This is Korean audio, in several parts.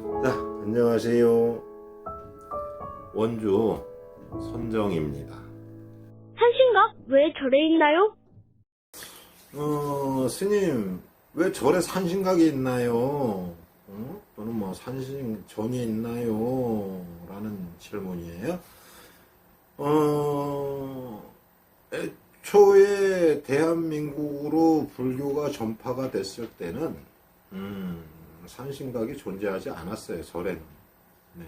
자, 안녕하세요. 원주 선정입니다. 산신각 왜 절에 있나요? 스님, 왜 절에 산신각이 있나요? 또는 뭐 산신전이 있나요? 라는 질문이에요. 애초에 대한민국으로 불교가 전파가 됐을 때는 산신각이 존재하지 않았어요. 절에는. 네.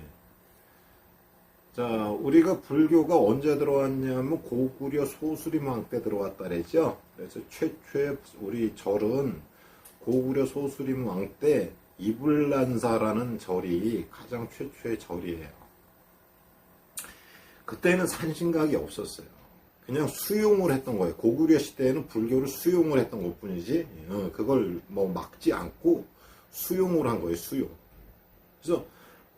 자, 우리가 불교가 언제 들어왔냐면 고구려 소수림왕 때 들어왔다 그랬죠. 그래서 최초의 우리 절은 고구려 소수림왕 때 이불란사라는 절이 가장 최초의 절이에요. 그때는 산신각이 없었어요. 그냥 수용을 했던 거예요. 고구려 시대에는 불교를 수용을 했던 것뿐이지 그걸 뭐 막지 않고 수용을 한 거예요. 수용. 그래서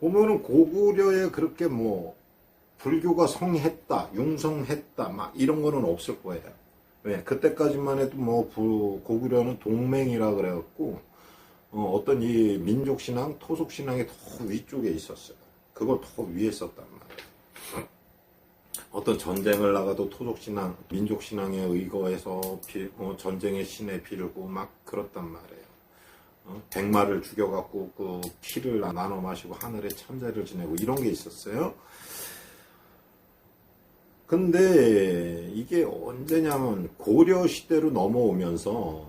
보면은 고구려에 그렇게 뭐 불교가 성했다, 융성했다, 막 이런 거는 없을 거예요. 왜? 그때까지만 해도 뭐 고구려는 동맹이라 그래갖고 어떤 이 민족신앙, 토속신앙이 더 위쪽에 있었어요. 그걸 더 위에 썼단 말이에요. 어떤 전쟁을 나가도 토속신앙, 민족신앙에 의거해서 전쟁의 신에 빌고 막 그렇단 말이에요. 백마를 죽여갖고 그 피를 나눠 마시고 하늘에 천재를 지내고 이런 게 있었어요. 근데 이게 언제냐면 고려 시대로 넘어오면서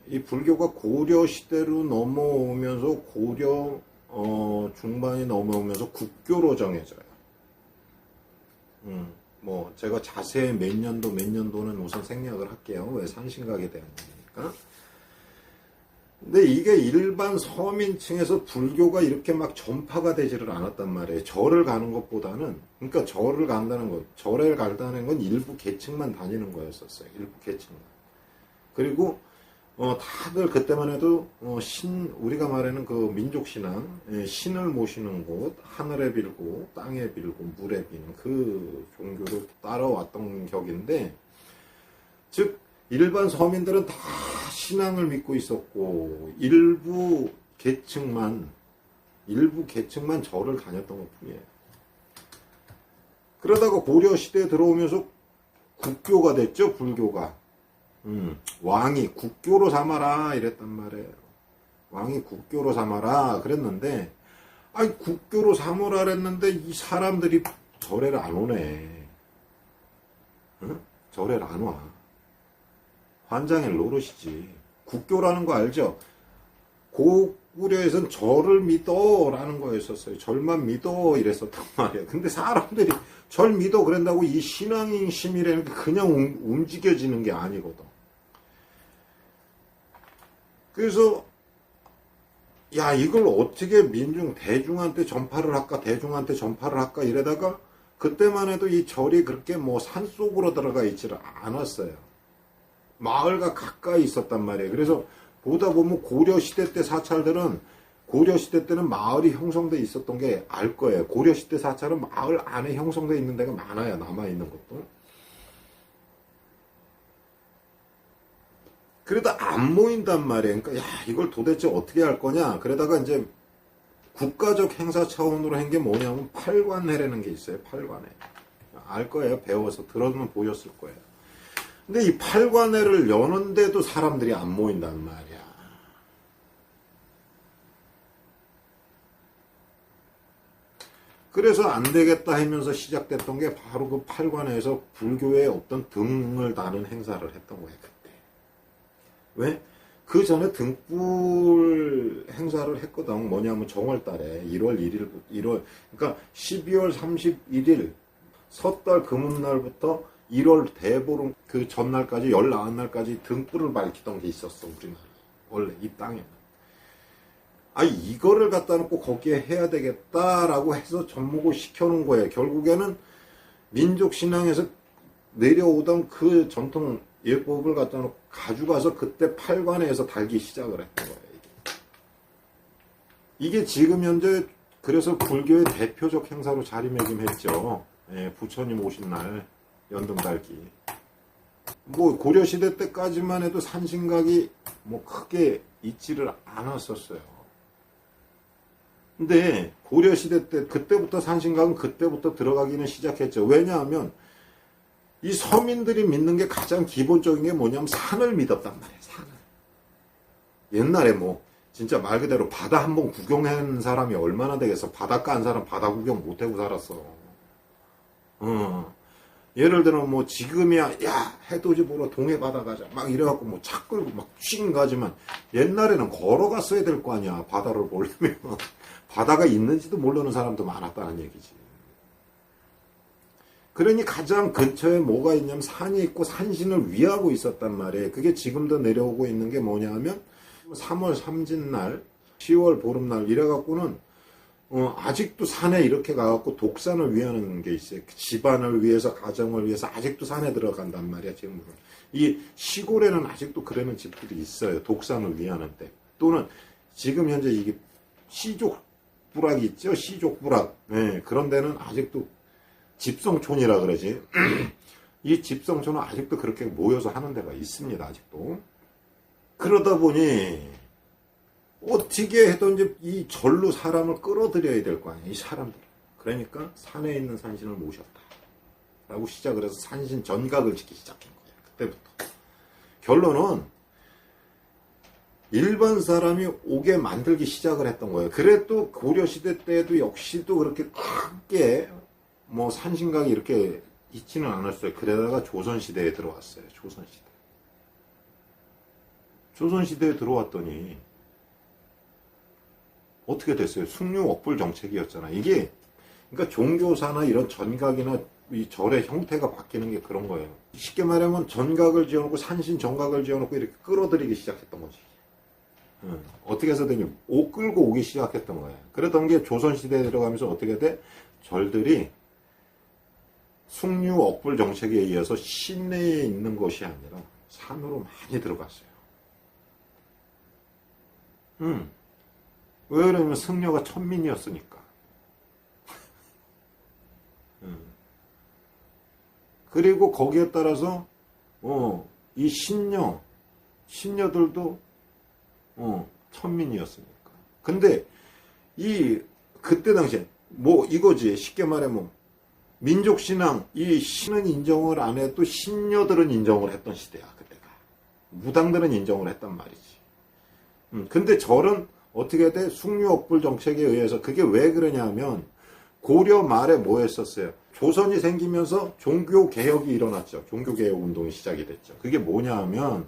이 불교가 고려 시대로 넘어오면서 고려 중반이 넘어오면서 국교로 정해져요. 뭐 제가 자세히 몇 년도는 우선 생략을 할게요. 왜 산신각에 대한 얘기니까. 근데 이게 일반 서민층에서 불교가 이렇게 막 전파가 되지를 않았단 말이에요. 절을 가는 것보다는, 그러니까 절을 간다는 것, 절에 간다는 건 일부 계층만 다니는 거였었어요. 일부 계층만. 그리고 다들 그때만 해도 우리가 말하는 그 민족신앙, 신을 모시는 곳, 하늘에 빌고 땅에 빌고 물에 비는 그 종교를 따라왔던 격인데, 즉 일반 서민들은 다 신앙을 믿고 있었고 일부 계층만 절을 다녔던 것뿐이에요. 그러다가 고려 시대에 들어오면서 국교가 됐죠. 불교가. 왕이 국교로 삼아라 이랬단 말이에요. 왕이 국교로 삼아라 그랬는데, 아니 국교로 삼으라 그랬는데 이 사람들이 절에를 안 오네. 절에를 안 와. 환장의 노릇이지. 국교라는 거 알죠? 고구려에선 절을 믿어 라는 거였었어요. 절만 믿어 이랬었단 말이에요. 근데 사람들이 절 믿어 그런다고 이 신앙심이라는 게 그냥 움직여지는 게 아니거든. 그래서 야, 이걸 어떻게 대중한테 전파를 할까 이러다가 그때만 해도 이 절이 그렇게 뭐 산속으로 들어가 있지를 않았어요. 마을과 가까이 있었단 말이에요. 그래서 보다 보면 고려 시대 때 사찰들은 고려 시대 때는 마을이 형성돼 있었던 게 알 거예요. 고려 시대 사찰은 마을 안에 형성돼 있는 데가 많아요. 남아 있는 것도. 그러다 안 모인단 말이에요. 그러니까 야, 이걸 도대체 어떻게 할 거냐. 그러다가 이제 국가적 행사 차원으로 한 게 뭐냐면 팔관회라는 게 있어요. 팔관회. 알 거예요. 배워서 들어두면 보였을 거예요. 근데 이 팔관회를 여는데도 사람들이 안 모인단 말이야. 그래서 안 되겠다 하면서 시작됐던 게 바로 그 팔관회에서 불교의 어떤 등을 다는 행사를 했던 거예요, 그때. 왜? 그 전에 등불 행사를 했거든. 뭐냐면 정월달에 그러니까 12월 31일 섣달 금음날부터 1월 대보름 그 전날까지 19날까지 등불을 밝히던 게 있었어. 우리나라 원래 이 땅에는. 이거를 갖다 놓고 거기에 해야 되겠다라고 해서 접목을 시켜놓은 거예요. 결국에는 민족신앙에서 내려오던 그 전통 예법을 갖다 놓고 가져가서 그때 팔관에서 달기 시작을 했던 거예요. 이게 지금 현재 그래서 불교의 대표적 행사로 자리매김했죠. 부처님 오신 날 연등 달기. 뭐 고려시대 때까지만 해도 산신각이 뭐 크게 있지를 않았었어요. 근데 고려시대 때 그때부터 산신각은 그때부터 들어가기는 시작했죠. 왜냐하면 이 서민들이 믿는 게 가장 기본적인 게 뭐냐면 산을 믿었단 말이에요. 산을. 옛날에 뭐 진짜 말 그대로 바다 한번 구경한 사람이 얼마나 되겠어. 바닷가 한 사람 바다 구경 못하고 살았어. 예를 들어 뭐 지금이야 야 해돋이 보러 동해 바다 가자 막 이래갖고 뭐 차 끌고 막 쭉 가지만 옛날에는 걸어갔어야 될 거 아니야. 바다를 보려면 바다가 있는지도 모르는 사람도 많았다는 얘기지. 그러니 가장 근처에 뭐가 있냐면 산이 있고 산신을 위하고 있었단 말이에요. 그게 지금도 내려오고 있는 게 뭐냐면 3월 삼진날 10월 보름날 이래갖고는 아직도 산에 이렇게 가갖고 독산을 위하는 게 있어요. 집안을 위해서 가정을 위해서 아직도 산에 들어간단 말이야. 지금 이 시골에는 아직도 그러는 집들이 있어요. 독산을 위하는데 또는 지금 현재 이게 시족부락이 있죠. 시족부락. 네, 그런 데는 아직도 집성촌이라 그러지. 이 집성촌은 아직도 그렇게 모여서 하는 데가 있습니다. 아직도. 그러다 보니 어떻게 해든지 이 절로 사람을 끌어들여야 될 거 아니에요. 이 사람들. 그러니까 산에 있는 산신을 모셨다. 라고 시작을 해서 산신 전각을 짓기 시작한 거예요. 그때부터. 결론은 일반 사람이 오게 만들기 시작을 했던 거예요. 그래도 고려시대 때도 역시도 그렇게 크게 뭐 산신각이 이렇게 있지는 않았어요. 그러다가 조선시대에 들어왔어요. 조선시대. 조선시대에 들어왔더니 어떻게 됐어요? 숭유억불 정책이었잖아. 이게 그러니까 종교사나 이런 전각이나 이 절의 형태가 바뀌는 게 그런 거예요. 쉽게 말하면 전각을 지어놓고 산신 정각을 지어놓고 이렇게 끌어들이기 시작했던 거지. 어떻게 해서든지 끌고 오기 시작했던 거예요. 그랬던 게 조선시대에 들어가면서 어떻게 돼? 절들이 숭유억불 정책에 의해서 시내에 있는 것이 아니라 산으로 많이 들어갔어요. 왜 그러냐면 승려가 천민이었으니까. 그리고 거기에 따라서 이 신녀들도 천민이었으니까. 근데 그때 당시에 뭐 이거지. 쉽게 말하면 민족신앙 이 신은 인정을 안 해도 신녀들은 인정을 했던 시대야. 그때가. 무당들은 인정을 했단 말이지. 근데 절은 어떻게 돼? 숭유억불 정책에 의해서. 그게 왜 그러냐면 고려 말에 뭐 했었어요? 조선이 생기면서 종교개혁이 일어났죠. 종교개혁 운동이 시작이 됐죠. 그게 뭐냐 하면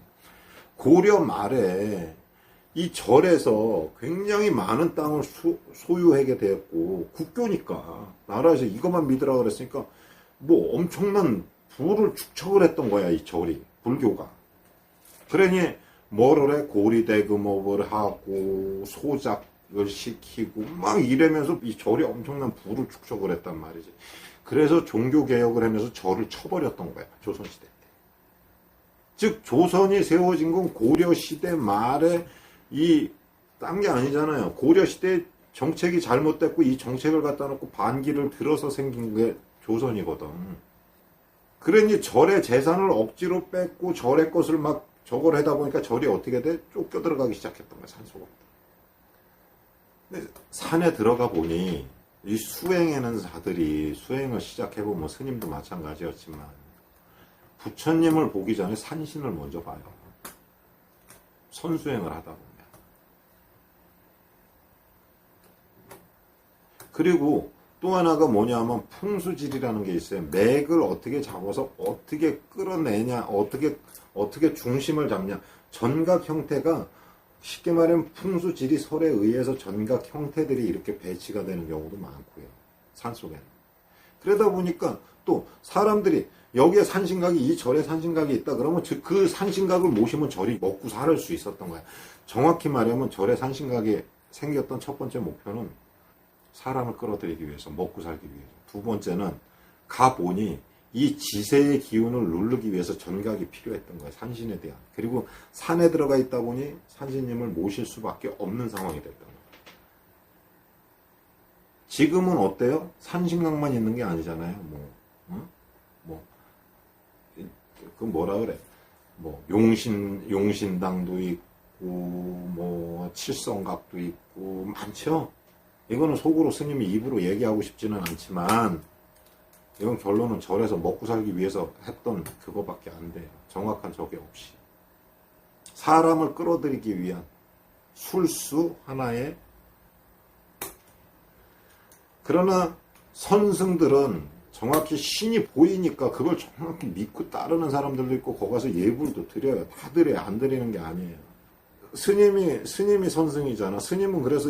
고려 말에 이 절에서 굉장히 많은 땅을 소유하게 되었고 국교니까 나라에서 이것만 믿으라 그랬으니까 뭐 엄청난 부를 축적을 했던 거야. 이 절이. 불교가. 그러니 뭐를 해? 고리대금업을 하고 소작을 시키고 막 이러면서 이 절이 엄청난 부를 축적을 했단 말이지. 그래서 종교개혁을 하면서 절을 쳐버렸던 거야. 조선시대 때. 즉 조선이 세워진 건 고려시대 말에 딴 게 아니잖아요. 고려시대 정책이 잘못됐고 이 정책을 갖다 놓고 반기를 들어서 생긴 게 조선이거든. 그러니 절의 재산을 억지로 뺏고 절의 것을 막 저걸 하다 보니까 절이 어떻게 돼? 쫓겨 들어가기 시작했던 거야, 산속으로. 근데 산에 들어가 보니 이 수행하는 자들이 수행을 시작해보면 스님도 마찬가지였지만 부처님을 보기 전에 산신을 먼저 봐요. 선수행을 하다 보면. 그리고 또 하나가 뭐냐면 풍수질이라는 게 있어요. 맥을 어떻게 잡아서 어떻게 끌어내냐, 어떻게 중심을 잡냐. 전각 형태가 쉽게 말하면 풍수지리 설에 의해서 전각 형태들이 이렇게 배치가 되는 경우도 많고요. 산속에는. 그러다 보니까 또 사람들이 여기에 산신각이 이 절에 산신각이 있다 그러면 그 산신각을 모시면 절이 먹고 살 수 있었던 거야. 정확히 말하면 절에 산신각이 생겼던 첫 번째 목표는 사람을 끌어들이기 위해서, 먹고 살기 위해서. 두 번째는 가보니 이 지세의 기운을 누르기 위해서 전각이 필요했던 거예요. 산신에 대한. 그리고 산에 들어가 있다 보니 산신님을 모실 수밖에 없는 상황이 됐던 거예요. 지금은 어때요? 산신각만 있는 게 아니잖아요. 그 뭐라 그래? 뭐 용신당도 있고 뭐 칠성각도 있고 많죠. 이거는 속으로 스님이 입으로 얘기하고 싶지는 않지만 이건 결론은 절에서 먹고 살기 위해서 했던 그거밖에 안 돼요. 정확한 적이 없이. 사람을 끌어들이기 위한 술수 하나의. 그러나 선승들은 정확히 신이 보이니까 그걸 정확히 믿고 따르는 사람들도 있고 거기 가서 예불도 드려요. 다 드려요. 안 드리는 게 아니에요. 스님이 선승이잖아. 스님은 그래서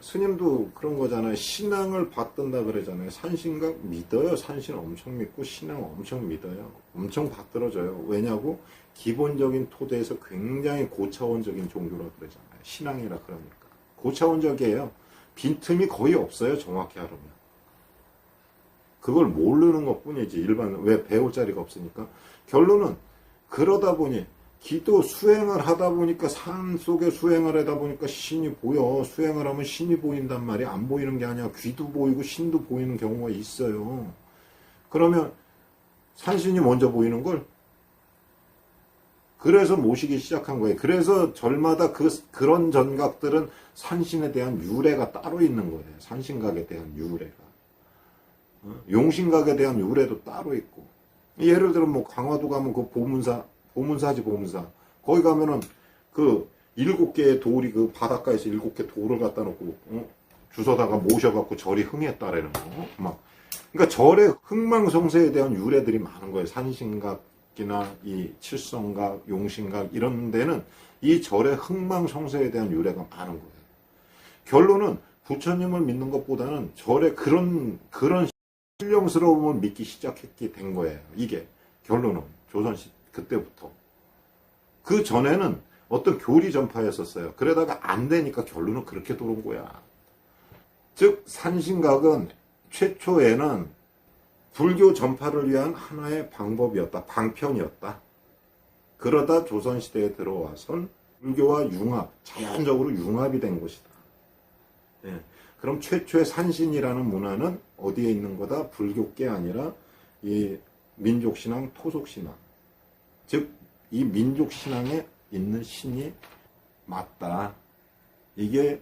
스님도 그런 거잖아요. 신앙을 받든다 그러잖아요. 산신각 믿어요. 산신 엄청 믿고 신앙 엄청 믿어요. 엄청 받들어져요. 왜냐고? 기본적인 토대에서 굉장히 고차원적인 종교라 그러잖아요. 신앙이라 그러니까. 고차원적이에요. 빈틈이 거의 없어요. 정확히 하려면. 그걸 모르는 것 뿐이지. 왜 배울 자리가 없으니까. 결론은 그러다 보니 기도 수행을 하다 보니까 산 속에 수행을 하다 보니까 신이 보여. 수행을 하면 신이 보인단 말이야. 안 보이는 게 아니야. 귀도 보이고 신도 보이는 경우가 있어요. 그러면 산신이 먼저 보이는 걸 그래서 모시기 시작한 거예요. 그래서 절마다 그런 전각들은 산신에 대한 유래가 따로 있는 거예요. 산신각에 대한 유래가. 용신각에 대한 유래도 따로 있고. 예를 들어 뭐 강화도 가면 그 보문사지. 거기 가면은 그 7개의 돌이 그 바닷가에서 7개 돌을 갖다 놓고 주워다가 모셔갖고 절이 흥했다라는 거. 막. 그러니까 절의 흥망성쇠에 대한 유래들이 많은 거예요. 산신각이나 이 칠성각, 용신각 이런 데는 이 절의 흥망성쇠에 대한 유래가 많은 거예요. 결론은 부처님을 믿는 것보다는 절의 그런 신령스러움을 믿기 시작했게 된 거예요. 이게 결론은 조선시 그때부터. 그 전에는 어떤 교리 전파였었어요. 그러다가 안 되니까 결론은 그렇게 들어온 거야. 즉 산신각은 최초에는 불교 전파를 위한 하나의 방법이었다. 방편이었다. 그러다 조선시대에 들어와선 불교와 자연적으로 융합이 된 것이다. 예. 그럼 최초의 산신이라는 문화는 어디에 있는 거다? 불교계 아니라 이 민족신앙, 토속신앙. 즉, 이 민족신앙에 있는 신이 맞다. 이게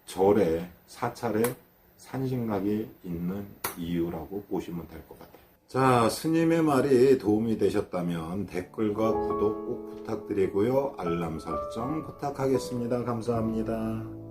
절에, 사찰에 산신각이 있는 이유라고 보시면 될 것 같아요. 자, 스님의 말이 도움이 되셨다면 댓글과 구독 꼭 부탁드리고요. 알람 설정 부탁하겠습니다. 감사합니다.